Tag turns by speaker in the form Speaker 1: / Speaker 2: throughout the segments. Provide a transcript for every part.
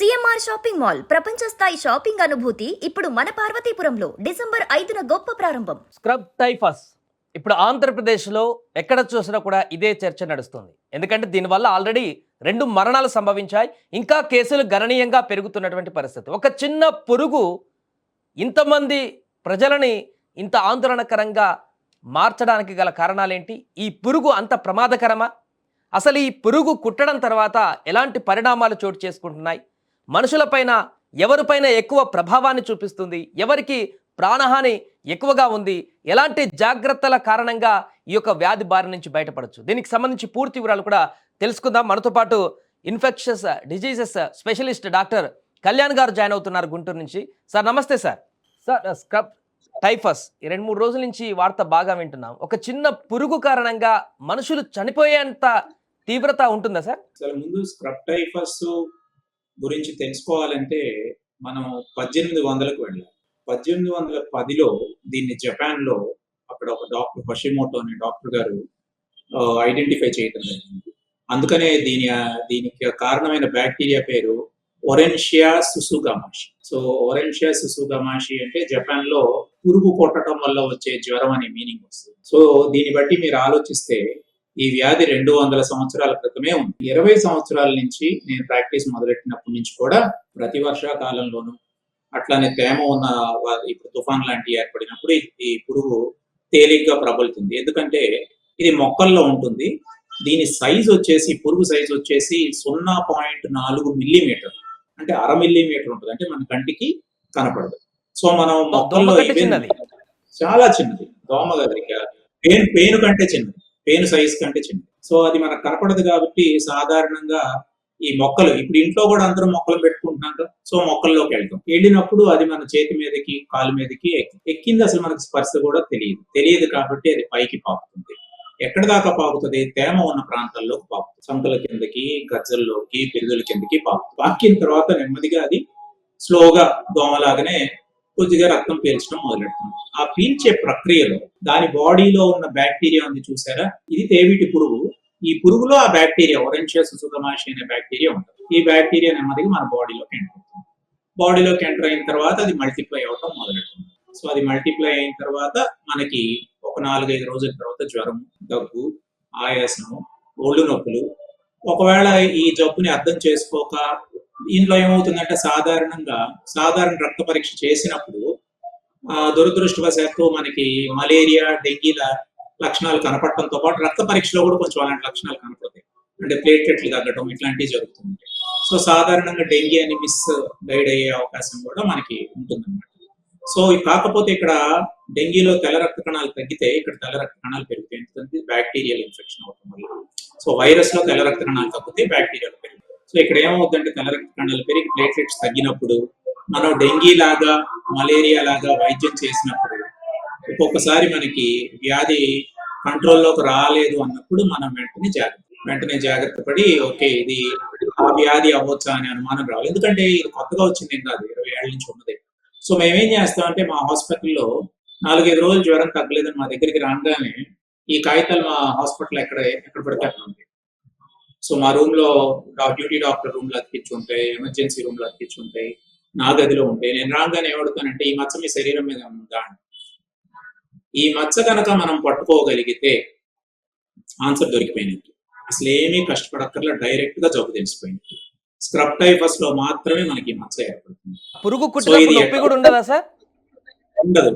Speaker 1: CMR shopping mall ప్రపంచ స్థాయి shopping అనుభూతి ఇప్పుడు మన పార్వతీపురంలో డిసెంబర్ 5న గొప్ప ప్రారంభం.
Speaker 2: స్క్రబ్ టైఫస్ ఇప్పుడు ఆంధ్రప్రదేశ్లో ఎక్కడ చూసినా కూడా ఇదే చర్చ నడుస్తుంది. ఎందుకంటే దీనివల్ల ఆల్రెడీ 2 మరణాలు సంభవించాయి, ఇంకా కేసులు గణనీయంగా పెరుగుతున్నటువంటి పరిస్థితి. ఒక చిన్న పురుగు ఇంతమంది ప్రజలని ఇంత ఆందోళనకరంగా మార్చడానికి గల కారణాలేంటి? ఈ పురుగు అంత ప్రమాదకరమా? అసలు ఈ పురుగు కుట్టడం తర్వాత ఎలాంటి పరిణామాలు చోటు చేసుకుంటున్నాయి? మనుషులపైన ఎవరిపైన ఎక్కువ ప్రభావాన్ని చూపిస్తుంది? ఎవరికి ప్రాణహాని ఎక్కువగా ఉంది? ఎలాంటి జాగ్రత్తల కారణంగా ఈ యొక్క వ్యాధి బారి నుంచి బయటపడవచ్చు? దీనికి సంబంధించి పూర్తి వివరాలు కూడా తెలుసుకుందాం. మనతో పాటు infectious diseases specialist doctor Kalyan గారు జాయిన్ అవుతున్నారు గుంటూరు నుంచి. సార్ నమస్తే సార్. సార్ స్క్రబ్ టైఫస్ 2-3 రోజుల నుంచి ఈ వార్త బాగా వింటున్నాం. ఒక చిన్న పురుగు కారణంగా మనుషులు చనిపోయేంత తీవ్రత ఉంటుందా సార్?
Speaker 3: అసలు ముందు స్క్రబ్ టైఫస్ గురించి తెలుసుకోవాలంటే మనం 1800కు వెళ్ళాలి. 1810లో దీన్ని జపాన్లో అక్కడ ఒక డాక్టర్ హషిమోటో అనే డాక్టర్ గారు ఐడెంటిఫై చేయడం జరిగింది. అందుకనే దీనికి కారణమైన బ్యాక్టీరియా పేరు ఒరెన్షియా సుసుగమాషి. సో ఒరెన్షియా సుసుగమాషి అంటే జపాన్ లో పురుగు కొట్టడం వల్ల వచ్చే జ్వరం అనే మీనింగ్ వస్తుంది. సో దీన్ని బట్టి మీరు ఆలోచిస్తే ఈ వ్యాధి 200 సంవత్సరాల క్రితమే ఉంది. 20 సంవత్సరాల నుంచి నేను ప్రాక్టీస్ మొదలెట్టినప్పటి నుంచి కూడా ప్రతి వర్షాకాలంలోనూ అట్లానే తేమ ఉన్న ఇప్పుడు తుఫాన్ లాంటివి ఏర్పడినప్పుడు ఈ పురుగు తేలిగ్గా ప్రబలుతుంది. ఎందుకంటే ఇది మొక్కల్లో ఉంటుంది. దీని సైజ్ వచ్చేసి పురుగు సైజ్ వచ్చేసి 0.4 మిల్లీమీటర్, అంటే 1/2 మిల్లీమీటర్ ఉంటుంది. అంటే మన కంటికి కనపడదు. సో మనం మొక్కల్లో చాలా చిన్నది, దోమ దగ్గరికి పేను కంటే చిన్నది, పేను సైజ్ కంటే చిన్నది. సో అది మనకు కనపడదు కాబట్టి సాధారణంగా ఈ మొక్కలు ఇప్పుడు ఇంట్లో కూడా అందరూ మొక్కలు పెట్టుకుంటున్నారు. సో మొక్కల్లోకి వెళ్ళినప్పుడు అది మన చేతి మీదకి కాలు మీదకి ఎక్కింది. అసలు మనకు స్పర్శ కూడా తెలియదు కాబట్టి అది పైకి పాకుతుంది. ఎక్కడ దాకా పాకుతుంది? తేమ ఉన్న ప్రాంతాల్లోకి పాకుతుంది. సంకల కిందకి, గజ్జల్లోకి, పిరుదుల కిందకి పాకుతుంది. పాకిన తర్వాత నెమ్మదిగా అది స్లోగా దోమలాగానే కొద్దిగా రక్తం పీల్చడం మొదలెడుతుంది. ఆ పీల్చే ప్రక్రియలో దాని బాడీలో ఉన్న బ్యాక్టీరియా ఉంది చూసారా, ఇది తేవిటి పురుగు. ఈ పురుగులో ఆ బ్యాక్టీరియా ఒరెన్షియా సుసుగమాషి అనే బ్యాక్టీరియా ఉంటుంది. ఈ బ్యాక్టీరియా నెమ్మదిగా మన బాడీలోకి ఎంటర్ అవుతుంది. బాడీలోకి ఎంటర్ అయిన తర్వాత అది మల్టిప్లై అవటం మొదలెడుతుంది. సో అది మల్టిప్లై అయిన తర్వాత మనకి ఒక 4-5 రోజుల తర్వాత జ్వరం, దగ్గు, ఆయాసము, ఒళ్ళు నొప్పులు. ఒకవేళ ఈ జబ్బుని అర్థం చేసుకోక ఇంట్లో ఏమవుతుందంటే సాధారణ రక్త పరీక్ష చేసినప్పుడు దురదృష్టవశాత్తు మనకి మలేరియా, డెంగీల లక్షణాలు కనపడటంతో పాటు రక్త పరీక్షలో కూడా కొంచెం అలాంటి లక్షణాలు కనపడతాయి. అంటే ప్లేట్లెట్లు తగ్గడం ఇట్లాంటివి జరుగుతుంటాయి. సో సాధారణంగా డెంగీ అని గైడ్ అయ్యే అవకాశం కూడా మనకి ఉంటుందన్నమాట. సో కాకపోతే ఇక్కడ డెంగీలో తెల్ల రక్త కణాలు తగ్గితే ఇక్కడ తెల్ల రక్త కణాలు పెరుగుతాయి. ఎందుకంటే బ్యాక్టీరియల్ ఇన్ఫెక్షన్ అవటం వల్ల. సో వైరస్ లో తెల్ల రక్త కణాలు తగ్గితే బ్యాక్టీరియాలు పెరుగుతాయి. సో ఇక్కడ ఏమవుతుందంటే తెల్ల రక్త కణాలు పెరిగి ప్లేట్లెట్స్ తగ్గినప్పుడు మనం డెంగీ లాగా, మలేరియా లాగా వైద్యం చేసినప్పుడు ఒక్కొక్కసారి మనకి వ్యాధి కంట్రోల్లోకి రాలేదు అన్నప్పుడు మనం వెంటనే జాగ్రత్త పడి ఓకే ఇది ఆ వ్యాధి అవ్వచ్చా అనే అనుమానం రావాలి. ఎందుకంటే ఇది కొత్తగా వచ్చింది కాదు, 20 ఏళ్ల నుంచి ఉన్నది. సో మేమేం చేస్తామంటే మా హాస్పిటల్లో 4-5 రోజులు జ్వరం తగ్గలేదని మా దగ్గరికి రాగానే ఈ కాగితాలు మా హాస్పిటల్ ఎక్కడ పడితే అక్కడ ఉంటాయి. సో మా రూమ్ లో డ్యూటీ డాక్టర్ రూమ్ లో అతికించి ఉంటాయి, ఎమర్జెన్సీ రూమ్ లో అతికించి ఉంటాయి, నా గదిలో ఉంటాయి. నేను రాగానే ఏమడుతానంటే ఈ మచ్చ మీ శరీరం మీద ఉందా? ఈ మచ్చ కనుక మనం పట్టుకోగలిగితే ఆన్సర్ దొరికిపోయినట్టు. అసలు ఏమీ కష్టపడక్కర్లా, డైరెక్ట్ గా జబ్బు తెలిసిపోయింది. స్క్రబ్ టైఫస్ లో మాత్రమే మనకి మచ్చ ఏర్పడుతుంది.
Speaker 2: పురుగు కుట్టినప్పుడు నొప్పి కూడా ఉండదా సార్?
Speaker 3: ఉండదు.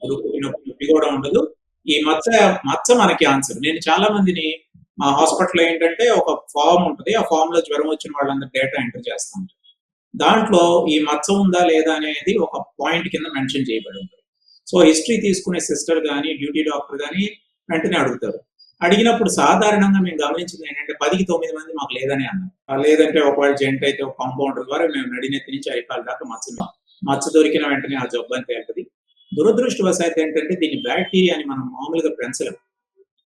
Speaker 3: పురుగు నొప్పి కూడా ఉండదు. ఈ మచ్చ మనకి ఆన్సర్. నేను చాలా మందిని మా హాస్పిటల్లో ఏంటంటే ఒక ఫామ్ ఉంటుంది. ఆ ఫామ్ లో జ్వరం వచ్చిన వాళ్ళందరూ డేటా ఎంటర్ చేస్తూ ఉంటారు. దాంట్లో ఈ మచ్చ ఉందా లేదా అనేది ఒక పాయింట్ కింద మెన్షన్ చేయబడి ఉంటుంది. సో హిస్టరీ తీసుకునే సిస్టర్ కానీ, డ్యూటీ డాక్టర్ కానీ వెంటనే అడుగుతారు. అడిగినప్పుడు సాధారణంగా మేము గమనించింది ఏంటంటే 10కి 9 మంది మాకు లేదని అన్నారు. లేదంటే ఒకవేళ జెంట్ అయితే ఒక కాంపౌండర్ ద్వారా మేము నడినెత్తి నుంచి అరికాల దాకా మచ్చ దొరికిన వెంటనే ఆ జబ్బు అని తేలుతుంది. దురదృష్టవశాత్తు ఏంటంటే దీన్ని బ్యాక్టీరియా అని మనం మామూలుగా పెంచలేం.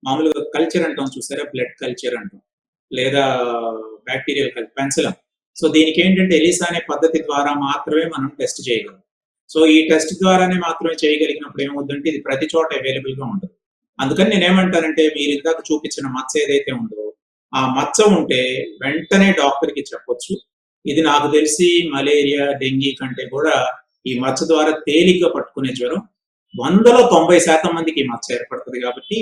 Speaker 3: మామూలుగా కల్చర్ అంటాం చూసారా, బ్లడ్ కల్చర్ అంటాం, లేదా బ్యాక్టీరియల్ పెంచలేం. సో దీనికి ఏంటంటే ఎలిసా అనే పద్ధతి ద్వారా మాత్రమే మనం టెస్ట్ చేయగలం. సో ఈ టెస్ట్ ద్వారానే మాత్రమే చేయగలిగినప్పుడు ఏమవుతుందంటే ఇది ప్రతి చోట అవైలబుల్ గా ఉండదు. అందుకని నేనేమంటానంటే మీరు ఇందాక చూపించిన మచ్చ ఏదైతే ఉందో ఆ మచ్చ ఉంటే వెంటనే డాక్టర్ కి చెప్పొచ్చు. ఇది నాకు తెలిసి మలేరియా, డెంగీ కంటే కూడా ఈ మచ్చ ద్వారా తేలిగ్గా పట్టుకునే జ్వరం. 100లో 90% మందికి ఈ మచ్చ ఏర్పడుతుంది కాబట్టి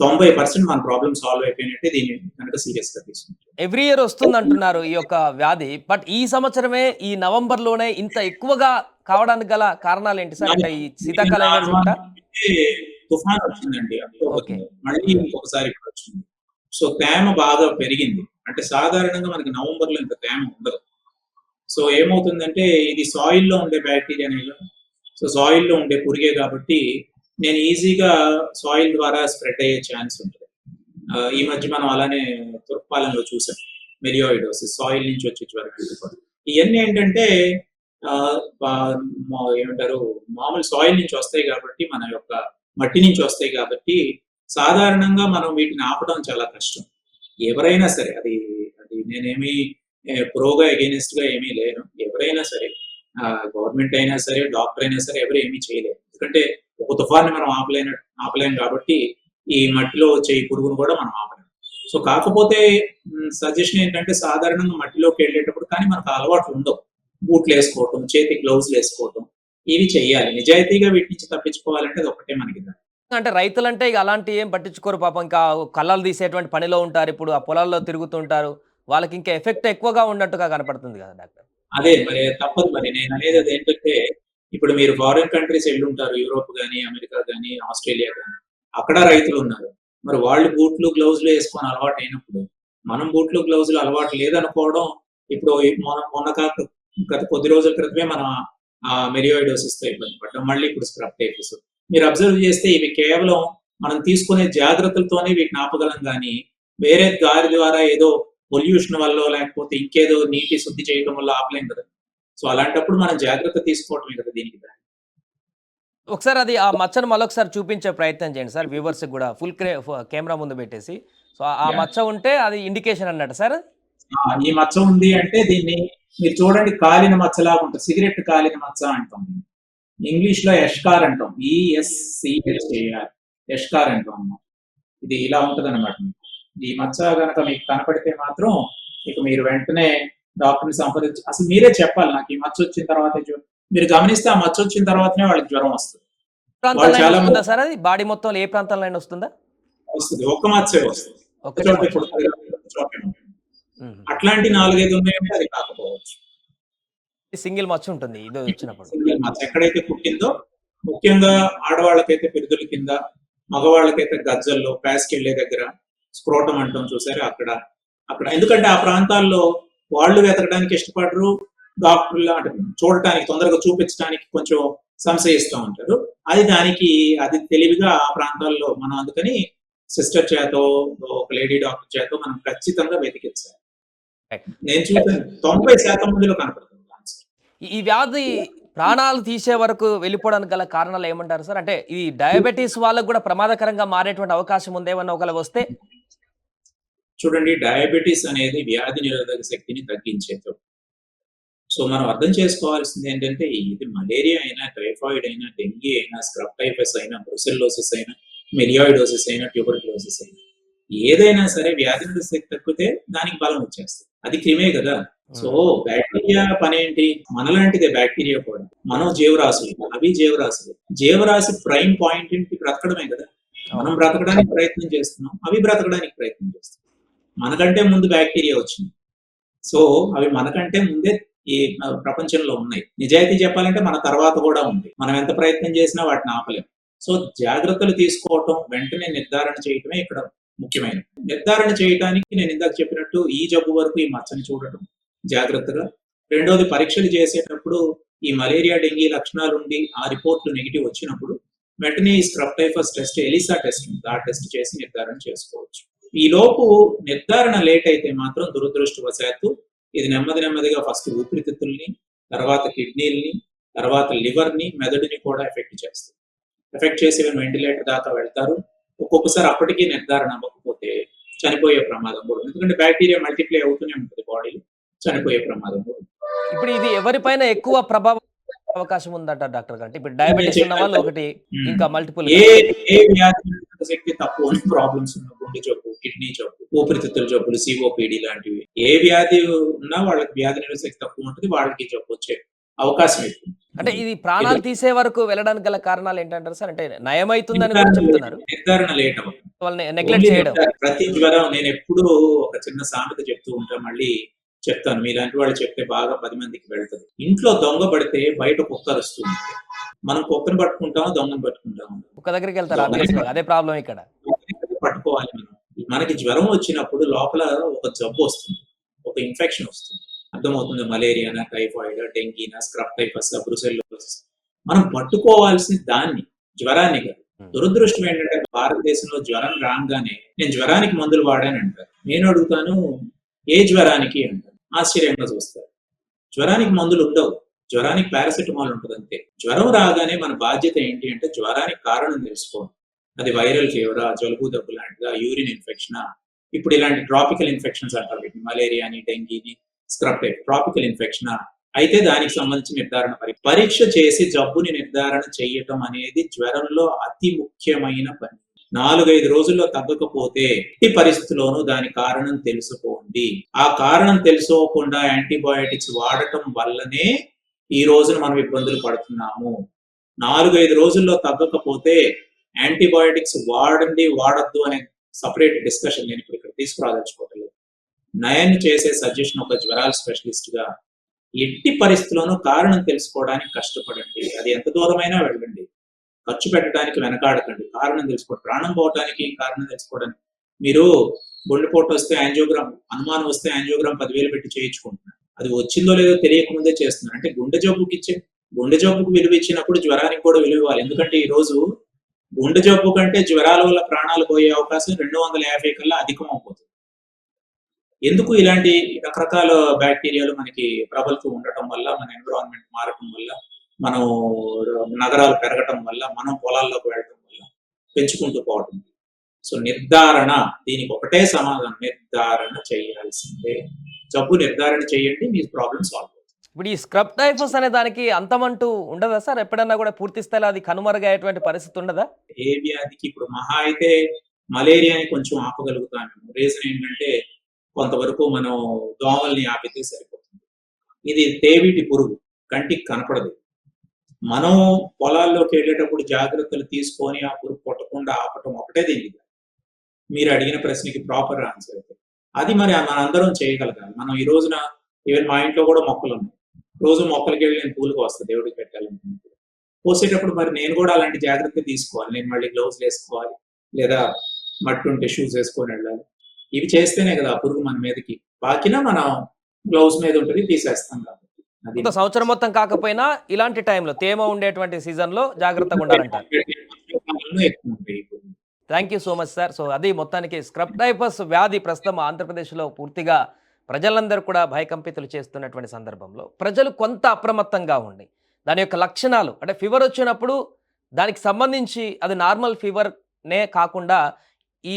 Speaker 3: 90% మన ప్రాబ్లమ్ సాల్వ్ అయిపోయినట్టే దీన్ని కనుక సీరియస్‌గా తీసుకుంటే.
Speaker 2: ఎవ్రీ ఇయర్ వస్తుంది అంటున్నారు ఈ యొక్క వ్యాధి. బట్ ఈ సంవత్సరమే ఈ నవంబర్‌లోనే ఇంత ఎక్కువగా కావడానికి గల కారణాలు ఏంటి సార్? అంటే ఈ శీతాకాలం అనుకుంటా?
Speaker 3: అంటే తుఫాన్ వచ్చిందండి
Speaker 2: ఓకే.
Speaker 3: అక్టోబర్‌లో. మళ్ళీ ఇంకొకసారి ఇప్పుడు వచ్చింది. సో తేమ బాగా పెరిగింది. అంటే సాధారణంగా మనకి నవంబర్‌లో ఇంత తేమ ఉండదు. సో ఏమవుతుందంటే ఇది సాయిల్‌లో ఉండే బ్యాక్టీరియానే కదా! సో సాయిల్‌లో ఉండే పురుగే కాబట్టి నేను ఈజీగా సాయిల్ ద్వారా స్ప్రెడ్ అయ్యే ఛాన్స్ ఉంటది. ఈ మధ్య మనం అలానే తుర్కపాలెంలో చూసాం. మెలియోయిడోసిస్ సాయిల్ నుంచి వచ్చే జ్వరం కూడా. ఇయన్నీ ఏంటంటే ఆహ్, బా ఏమంటారు మామూలు సాయిల్ నుంచి వస్తాయి కాబట్టి మన యొక్క మట్టి నుంచి వస్తాయి కాబట్టి సాధారణంగా మనం వీటిని ఆపడం చాలా కష్టం. ఎవరైనా సరే అది అది నేనేమి ప్రోగా అగైనిస్ట్‌గా ఏమీ లేను. ఎవరైనా సరే గవర్నమెంట్ అయినా సరే, డాక్టర్ అయినా సరే ఎవరు ఏమీ చేయలేరు. ఎందుకంటే ఒక తుఫాన్‌ని మనం ఆపలేం కాబట్టి ఈ మట్టిలో వచ్చే ఈ పురుగును కూడా మనం ఆపలేం. సో కాకపోతే సజెషన్ ఏంటంటే సాధారణంగా మట్టిలోకెళ్ళేటప్పుడు కానీ మనకు ఆ అలవాట్లు ఉండవు. బూట్లేసుకోవటం, చేతికి గ్లౌజులేసుకోవటం ఇవి చెయ్యాలి. నిజాయితీగా వీటి నుంచి తప్పించుకోవాలంటే అదొక్కటే మనకి దారి.
Speaker 2: అంటే రైతులంటే ఇక అలాంటివి ఏం పట్టించుకోరు పాపం. ఇంకా కళ్ళలు తీసేటువంటి పనిలో ఉంటారు. ఇప్పుడు ఆ పొలాల్లో తిరుగుతుంటారు. వాళ్ళకి ఇంకా ఎఫెక్ట్ ఎక్కువగా ఉన్నట్టుగా కనపడుతుంది కదా డాక్టర్.
Speaker 3: అదే మరి తప్పదు మరి. నేననేది అదేంటంటే, ఇప్పుడు మీరు ఫారిన్ కంట్రీస్ ఎళ్ళుంటారు. యూరోప్ గాని, అమెరికా గాని, ఆస్ట్రేలియా గాని. అక్కడ రైతులున్నారు. మరి వాళ్ళు బూట్లు, గ్లౌజులు యేసుకొని అలవాటయినప్పుడు, మనం బూట్లు, గ్లౌజులు అలవాటు లేదనుకోవడం ఇప్పుడు మొన్న గత కొద్ది రోజుల క్రితమే మనం మెలియోయిడోసిస్‌తో ఇబ్బంది పడ్డాం. మళ్ళీ ఇప్పుడు స్క్రబ్ టైఫస్. మీరు అబ్జర్వ్ చేస్తే ఇవి కేవలం మనం తీసుకునే జాగ్రత్తలతోనే వీటిని ఆపగలం గానీ, వేరే దారి ద్వారా ఏదో పొల్యూషన్ వల్లో లేకపోతే ఇంకేదో నీటి శుద్ధి చేయడం వల్ల ఆపలేం కదా! సో, అలాంటప్పుడు మనం జాగ్రత్త తీసుకోవటమే కదా దీనికి దారి.
Speaker 2: ఒకసారి అది ఆ మచ్చను మళ్ళొకసారి చూపించే ప్రయత్నం చేయండి సార్ వ్యూవర్స్‌కి గూడా. కెమెరా ముందు పెట్టేసి. సో, ఆ
Speaker 3: యాహ్!
Speaker 2: మచ్చ ఉంటే అది ఇండికేషన్ అన్నట్టు సార్?
Speaker 3: ఈ మచ్చ ఉంది అంటే దీన్ని మీరు చూడండి కాలిన మచ్చలాగా ఉంటది. సిగరెట్ కాలిన మచ్చ అంటాం దీన్ని. ఇంగ్లీష్‌లో ఎష్కార్ అంటాం. ఈఎస్‌సిహెచ్ఏఆర్ ఎష్కార్ అంటాం అన్నమాట. ఇది ఇలా ఉంటదన్నమాట మీకు. ఈ మచ్చ గనక మీకు కనపడితే మాత్రం ఇక మీరు వెంటనే డాక్టర్‌ని సంప్రదించి అసలు మీరే చెప్పాలి నాకు ఈ మచ్చొచ్చిన తర్వాతే మీరు గమనిస్తే ఆ మచ్చొచ్చిన తర్వాతనే వాళ్ళకి జ్వరం వస్తది. వాళ్ళు
Speaker 2: ప్రాంతాలైనా
Speaker 3: చాలా మంది
Speaker 2: వస్తుందా సార్ అది? బాడీ మొత్తంలో ఏ ప్రాంతంలో వస్తుందా?
Speaker 3: వస్తది. ఒక్క మచ్చే వస్తది. ఒక
Speaker 2: ఒక్కటే
Speaker 3: చోట
Speaker 2: మచ్చ.
Speaker 3: ఇప్పుడు 10 ఒక చోటే ఉంటుంది.
Speaker 2: హుహుహు.
Speaker 3: అట్లాంటి 4, 5 ఉన్నాయంటే అది కాకపోవచ్చు.
Speaker 2: సింగిల్ మచ్చ ఉంటుంది ఇది వచ్చినప్పుడు.
Speaker 3: సింగిల్ మచ్చ ఎక్కడైతే పుట్టిందో ముఖ్యంగా ఆడవాళ్ళకైతే పిరుదుల కింద, మగవాళ్ళకైతే గజ్జల్లో, ప్యాస్‌కెళ్ళే దగ్గర, స్క్రోటమ్ అంటాం చూసారా అక్కడ. అక్కడ ఎందుకంటే ఆ ప్రాంతాల్లో వాళ్ళు వెతకడానికి ఇష్టపడరు. డాక్టర్‌లు అంటే చూడటానికి తొందరగా చూపించడానికి కొంచెం సంశయిస్తా ఉంటారు. అది తెలివిగా ఆ ప్రాంతాల్లో మనం అందుకని సిస్టర్ చేతో, ఒక లేడీ డాక్టర్ చేతో మనం ఖచ్చితంగా వెతికించాలి.
Speaker 2: రైట్.
Speaker 3: నేను చూసాను 90% మందిలో కనపడుతుంది క్యాన్సర్.
Speaker 2: ఈ వ్యాధి ప్రాణాలు తీసే వరకు వెళ్ళిపోవడానికి గల కారణాలు ఏమంటారు సార్? అంటే ఈ డయాబెటిస్ వాళ్ళకి గూడా ప్రమాదకరంగా మారేటువంటి అవకాశం ఉందా ఏమన్నా ఒకవేళ వస్తే?
Speaker 3: చూడండి డయాబెటిస్ అనేది వ్యాధి నిరోధక శక్తిని తగ్గించేది. సో మనం అర్థం చేసుకోవాల్సింది ఏంటంటే ఇది మలేరియా అయినా, టైఫాయిడ్ అయినా, డెంగీ అయినా, స్క్రబ్ టైఫస్ అయినా, బ్రుసెల్లోసిస్ అయినా, మెలియాయిడోసిస్ అయినా, ట్యూబర్క్యులోసిస్ అయినా ఏదైనా సరే వ్యాధి నిరోధక శక్తి తగ్గితే దానికి బలం వచ్చేస్తుంది. అది క్రిమే కదా! సో
Speaker 2: హ్మ్.
Speaker 3: బ్యాక్టీరియా పనేంటి? మనలాంటిదే బ్యాక్టీరియా కూడా. మనం జీవరాశులు. అవి జీవరాశులు. జీవరాశి ప్రైమ్ పాయింట్ ఏంటి? బ్రతకడమే కదా! మనం
Speaker 2: అవును.
Speaker 3: బ్రతకడానికి ప్రయత్నం చేస్తున్నాం. అవి బ్రతకడానికి ప్రయత్నం చేస్తున్నాయి. మనకంటే ముందు బ్యాక్టీరియా వచ్చింది. సో, అవి మనకంటే ముందే ఈ ప్రపంచంలో ఉన్నాయి. నిజాయితీ చెప్పాలంటే మన తర్వాత గూడా ఉంది. మనం ఎంత ప్రయత్నం చేసినా వాటిని ఆపలేం. సో, జాగ్రత్తలు తీసుకోవటం, వెంటనే నిర్ధారణ చేయటమే ఇక్కడ ముఖ్యమైనది. నిర్ధారణ చేయటానికి నేను ఇందాక చెప్పినట్టు ఈ జబ్బు వరకు ఈ మచ్చని చూడటం జాగ్రత్తగా. రెండోది పరీక్షలు చేసేటప్పుడు ఈ మలేరియా, డెంగీ లక్షణాలుండి ఆ రిపోర్ట్‌లు నెగెటివ్ వచ్చినప్పుడు వెంటనే ఈ scrub typhus test, ELISA test ఉంది. ఆ టెస్ట్ చేసి నిర్ధారణ చేసుకోవచ్చు. ఈలోపు నిర్ధారణ లేట్ అయితే మాత్రం దురదృష్టవశాత్తు ఇది నెమ్మదిగా ఫస్ట్ ఊపిరితిత్తుల్ని, తర్వాత కిడ్నీలని, తర్వాత లివర్‌ని, మెదడుని కూడా ఎఫెక్ట్ చేస్తుంది. ఎఫెక్ట్ చేసి ఈవెన్ వెంటిలేటర్ దాకా వెళ్తారు. ఒక్కొక్కసారి అప్పటికి నిర్ధారణ అవ్వకపోతే చనిపోయే ప్రమాదం కూడా ఉంది. ఎందుకంటే బ్యాక్టీరియా మల్టిప్లై అవుతూనే ఉంటుంది బాడీలో. చనిపోయే ప్రమాదం కూడా ఉంది.
Speaker 2: ఇప్పుడు ఇది ఎవరిపైన ఎక్కువ ప్రభావం అవకాశం ఉందంటారు డాక్టర్ గారు? అంటే ఇప్పుడు
Speaker 3: నేను
Speaker 2: డయాబెటిస్ ఉన్న
Speaker 3: చెప్పాను
Speaker 2: వాళ్ళు
Speaker 3: కదా!
Speaker 2: ఒకటి,
Speaker 3: హ్మ్.
Speaker 2: ఇంకా మల్టిపుల్‌గా.
Speaker 3: ఏ ఏ వ్యాధి నిరోధక శక్తి తక్కువ ప్రాబ్లమ్స్ ఉన్న గుండె జబ్బు, కిడ్నీ జబ్బు, ఊపిరితిత్తుల జబ్బులు, సిఓపిడి లాంటివి. ఏ వ్యాధి ఉన్నా వాళ్ళకి వ్యాధి నిరోధక శక్తి తక్కువ ఉంటుంది. వాళ్ళకి జబ్బు వచ్చే అవకాశం ఎక్కువ.
Speaker 2: అంటే ఇది ప్రాణాలు
Speaker 3: ఇది
Speaker 2: తీసే వరకు వెళ్ళడానికి గల కారణాలు ఏంటంటారు సార్? అంటే నయమైతుందని కూడా చెప్తున్నారు.
Speaker 3: నిర్ధారణ లేట్ అవ్వదు.
Speaker 2: వాళ్ళని
Speaker 3: ఓన్లీ
Speaker 2: నెగ్లెక్ట్ చేయడం.
Speaker 3: ప్రతి జ్వరం నేనెప్పుడూ ఒక చిన్న సామెత చెప్తూ ఉంటా. మళ్ళీ చెప్తాను. మీలాంటి వాళ్ళు చెప్తే బాగా 10 మందికి వెళ్తది. ఇంట్లో దొంగ పడితే బయట కుక్క అరుస్తుంది. మనం కుక్కని పట్టుకుంటామా? దొంగని పట్టుకుంటామా?
Speaker 2: ఒక దగ్గరికి వెళ్తారు
Speaker 3: దొంగని
Speaker 2: ఆబ్వియస్లీ. అదే ప్రాబ్లం ఇక్కడ.
Speaker 3: పట్టుకోవాలి మనం. మనకి జ్వరం వచ్చినప్పుడు లోపల ఒక జబ్బు వస్తుంది. ఒక ఇన్ఫెక్షన్ వస్తుంది. అర్థమవుతుంది. మలేరియానా, టైఫాయిడా, డెంగీనా, స్క్రబ్ టైఫస్, బ్రుసెల్లోసిస్. మనం పట్టుకోవాల్సిన దాన్ని, జ్వరాన్ని కాదు. దురదృష్టం ఏంటంటే భారతదేశంలో జ్వరం రాగానే నేను జ్వరానికి మందులు వాడానంటారు. నేను అడుగుతాను, ఏ జ్వరానికి అంటారు. ఆశ్చర్యంగా చూస్తారు. జ్వరానికి మందులు ఉండవు. జ్వరానికి పారాసిటమాల్ ఉంటుంది అంతే. జ్వరం రాగానే మన బాధ్యత ఏంటి అంటే జ్వరానికి కారణం తెలుసుకోవడం. అది వైరల్ ఫీవరా, జలుబు దగ్గు లాంటిదా, యూరిన్ ఇన్ఫెక్షనా, ఇప్పుడు ఇలాంటి ట్రాపికల్ ఇన్ఫెక్షన్స్ అంటారు వీటిని. మలేరియాని, డెంగీని, స్క్రబ్ టైప్ ట్రాపికల్ ఇన్ఫెక్షనా అయితే దానికి సంబంధించిన నిర్ధారణ పరీక్ష చేసి జబ్బుని నిర్ధారణ చేయటం అనేది జ్వరంలో అతి ముఖ్యమైన పని. 4-5 రోజుల్లో తగ్గకపోతే ఎట్టి పరిస్థితుల్లోనూ దాని కారణం తెలుసుకోండి. ఆ కారణం తెలుసుకోకుండా యాంటీబయాటిక్స్ వాడటం వల్లనే ఈ రోజున మనం ఇబ్బందులు పడుతున్నాము. 4-5 రోజుల్లో తగ్గకపోతే యాంటీబయాటిక్స్ వాడండి, వాడొద్దు అనే సపరేట్ డిస్కషన్ నేను ఇప్పుడు ఇక్కడ తీసుకురాదలుచుకోవట్లేదు. నయం చేసే సజెషన్ ఒక జ్వరాల స్పెషలిస్ట్ గా ఎట్టి పరిస్థితుల్లోనూ కారణం తెలుసుకోవడానికి కష్టపడండి. అది ఎంత దూరమైనా వెళ్ళండి. ఖర్చు పెట్టడానికి వెనకాడకండి. కారణం తెలుసుకోండి. ప్రాణం పోవటానికి కారణం తెలుసుకోవడానికి. మీరు గుండెపోటు వస్తే యాంజియోగ్రామ్, అనుమానం వస్తే యాంజియోగ్రామ్ 10,000 పెట్టి చేయించుకుంటున్నారు. అది వచ్చిందో లేదో తెలియకముందే చేస్తున్నారు. అంటే గుండె జబ్బుకు విలువ ఇచ్చినప్పుడు జ్వరానికి కూడా విలువ ఇవ్వాలి. ఎందుకంటే ఈ రోజు గుండె జబ్బు కంటే జ్వరాల వల్ల ప్రాణాలు పోయే అవకాశం 250 కల్లా అధికం అయిపోతుంది. ఎందుకు ఇలాంటి రకరకాల బ్యాక్టీరియాలు మనకి ప్రబలుతూ ఉండటం వల్ల, మన ఎన్విరాన్మెంట్ మారటం వల్ల, మనం నగరాలు పెరగటం వల్ల, మనం పొలాల్లోకి వెళ్ళటం వల్ల పెంచుకుంటూ పోవటం. సో నిర్ధారణ, దీనికి ఒకటే సమాధానం, నిర్ధారణ చేయాల్సిందే. జబ్బు నిర్ధారణ చేయండి, మీ ప్రాబ్లం సాల్వ్ అవుతుంది.
Speaker 2: ఇప్పుడు ఈ స్క్రబ్ టైఫస్ అనే దానికి అంతమంటూ ఉండదా సార్? ఎప్పుడన్నా కూడా పూర్తి స్థాయిలో అది కనుమరుగయ్యేటువంటి పరిస్థితి ఉండదా?
Speaker 3: ఏ వ్యాధికి ఇప్పుడు మహా అయితే మలేరియాని కొంచెం ఆపగలుగుతాము. రీజన్ ఏంటంటే కొంతవరకు మనం దోమల్ని ఆపితే సరిపోతుంది. ఇది తేవిటి పురుగు, కంటికి కనపడదు. మనం పొలాల్లోకి వెళ్ళేటప్పుడు జాగ్రత్తలు తీసుకొని ఆ పురుగు కొట్టకుండా ఆపటం ఒకటే దీనికి. మీరు అడిగిన ప్రశ్నకి ప్రాపర్ ఆన్సర్ అయితే అది మరి మనందరం చేయగలగాలి. మనం ఈ రోజున ఈవెన్ మా ఇంట్లో కూడా మొక్కలు ఉన్నాయి. రోజు మొక్కలకి వెళ్ళి నేను పూలు కోస్తాను దేవుడికి పెట్టాలనుకున్నప్పుడు. కోసేటప్పుడు మరి నేను కూడా అలాంటి జాగ్రత్త తీసుకోవాలి. నేను మళ్ళీ గ్లౌస్ వేసుకోవాలి, లేదా మట్టి ఉంటే షూస్ వేసుకొని వెళ్ళాలి. ఇవి చేస్తేనే కదా ఆ పురుగు మన మీదకి పాకినా మనం గ్లౌస్ మీద ఉంటుంది తీసేస్తాం కాబట్టి. అది
Speaker 2: కొంత సంవత్సరం మొత్తం కాకపోయినా ఇలాంటి టైంలో తేమ ఉండేటువంటి సీజన్లో జాగ్రత్తగా ఉండాలంటారు.
Speaker 3: ఎక్కువ ఉంటాయి ఇప్పుడు.
Speaker 2: Thank you so much sir. So అది మొత్తానికి స్క్రబ్ టైఫస్ వ్యాధి ప్రస్తుతం ఆంధ్రప్రదేశ్లో పూర్తిగా ప్రజలందరూ కూడా భయకంపితులు చేస్తున్నటువంటి సందర్భంలో ప్రజలు కొంత అప్రమత్తంగా ఉండి దాని యొక్క లక్షణాలు, అంటే ఫీవర్ వచ్చినప్పుడు దానికి సంబంధించి అది నార్మల్ ఫీవర్నే కాకుండా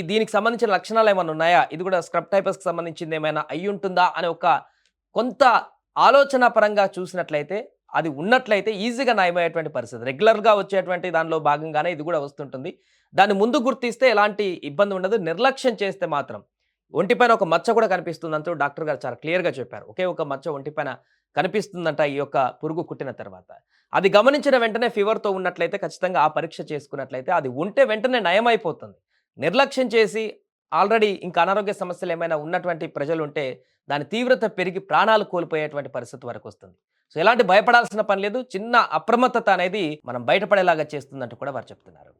Speaker 2: దీనికి సంబంధించిన లక్షణాలు ఏమైనా ఉన్నాయా, ఇది కూడా స్క్రబ్ టైఫస్కి సంబంధించింది ఏమైనా అయ్యి ఉంటుందా అనే ఒక కొంత ఆలోచన పరంగా చూసినట్లయితే అది ఉన్నట్లయితే ఈజీగా నయమయ్యేటువంటి పరిస్థితి. రెగ్యులర్గా వచ్చేటువంటి దానిలో భాగంగానే ఇది కూడా వస్తుంటుంది. దాన్ని ముందు గుర్తిస్తే ఎలాంటి ఇబ్బంది ఉండదు. నిర్లక్ష్యం చేస్తే మాత్రం ఒంటిపైన ఒక మచ్చ కూడా కనిపిస్తుందంటూ డాక్టర్ గారు చాలా క్లియర్గా చెప్పారు. ఒకే ఒక మచ్చ ఒంటిపైన కనిపిస్తుందంట ఈ యొక్క పురుగు కుట్టిన తర్వాత. అది గమనించిన వెంటనే ఫీవర్తో ఉన్నట్లయితే ఖచ్చితంగా ఆ పరీక్ష చేసుకున్నట్లయితే అది ఉంటే వెంటనే నయమైపోతుంది. నిర్లక్ష్యం చేసి ఆల్రెడీ ఇంకా అనారోగ్య సమస్యలు ఏమైనా ఉన్నటువంటి ప్రజలు ఉంటే దాని తీవ్రత పెరిగి ప్రాణాలు కోల్పోయేటువంటి పరిస్థితి వరకు వస్తుంది. సో ఎలాంటి భయపడాల్సిన పని లేదు. చిన్న అప్రమత్తత అనేది మనం బయటపడేలాగా చేస్తుందంటూ కూడా వారు చెప్తున్నారు.